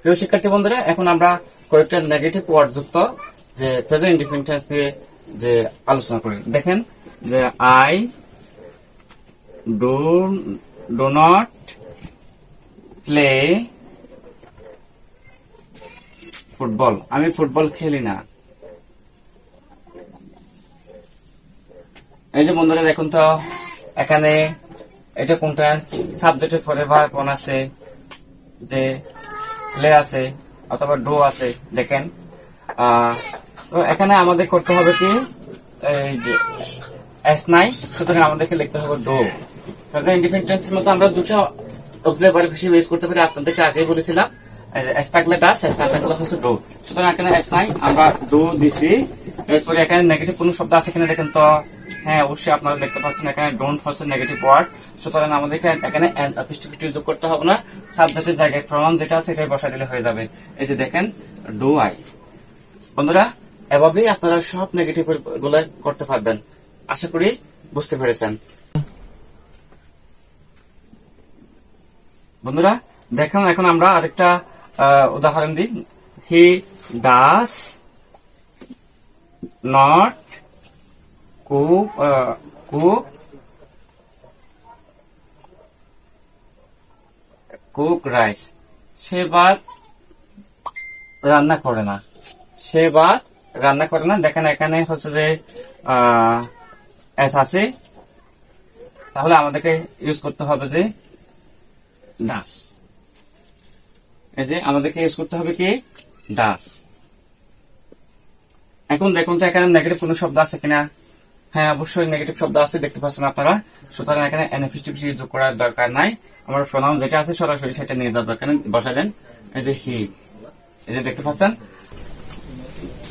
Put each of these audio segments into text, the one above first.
প্রিয় শিক্ষার্থী বন্ধুরা, এখন আমরা কয়েকটা নেগেটিভ ওয়ার্ড যুক্ত যে প্রেজেন্ট ইনডিফিনিট টেন্স নিয়ে যে আলোচনা করি। দেখেন যে I do do not play football. আমি ফুটবল খেলি না। এই যে বন্ধুরা দেখুন তো, এখানে এটা কোনটা সাবজেক্টের পরে ভার্ব কোন আছে, যে প্লে আছে অথবা ডু আছে। দেখেন তো এখানে আমাদের করতে হবে কি, এই যে এস নাই, সুতরাং আমাদেরকে লিখতে হবে ডু। ইন্ডিপেন্ডেন্ট টেন্সের মধ্যে আমরা দুটো অক্সিলারি হিসেবে ইউজ করতে পারি। আপনাদেরকে আগেই বলেছিলাম, এস থাকলে ডাস, এস না থাকলে হচ্ছে ডু। সুতরাং এখানে এস নাই, আমরা ডু দিছি। এরপরে এখানে নেগেটিভ কোন শব্দ আছে কিনা দেখেন তো। হ্যাঁ, অবশ্যই আপনারা দেখতে পাচ্ছেন এখানে ডোন্ট হচ্ছে নেগেটিভ ওয়ার্ড। সুতরাং আমাদেরকে এখানে অ্যাপোস্ট্রফি যোগ করতে হবে না, সাবজেক্টের জায়গায় প্রনাউন যেটা আছে এটাই বসা দিলে হয়ে যাবে। এই যে দেখেন ডু আই। বন্ধুরা, এভাবেই আপনারা সব নেগেটিভ গুলো করতে পারবেন। আশা করি বুঝতে পেরেছেন। বন্ধুরা দেখেন, এখন আমরা আরেকটা উদাহরণ দিই। He does not cook cook cook rice. সে ভাত রান্না করে না। সে ভাত রান্না করে না। দেখেন এখানে হচ্ছে যে এস আছে, তাহলে আমাদেরকে ইউজ করতে হবে যে ডাস। এই যে আমাদেরকে ইউজ করতে হবে কি, ডাস। এখন দেখুন তো এখানে নেগেটিভ কোনো শব্দ আছে কিনা। হ্যাঁ, অবশ্যই নেগেটিভ শব্দ আছে, দেখতে পাচ্ছেন আপনারা। সুতরাং এখানে এনএফএসটিভি যোগ করার দরকার নাই। আমার প্রোনাউন যেটা আছে সরাসরি সেটা নিয়ে যাবো, এখানে বসা দেন। এই যে হি, এই যে দেখতে পাচ্ছেন।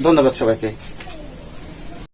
ধন্যবাদ সবাইকে।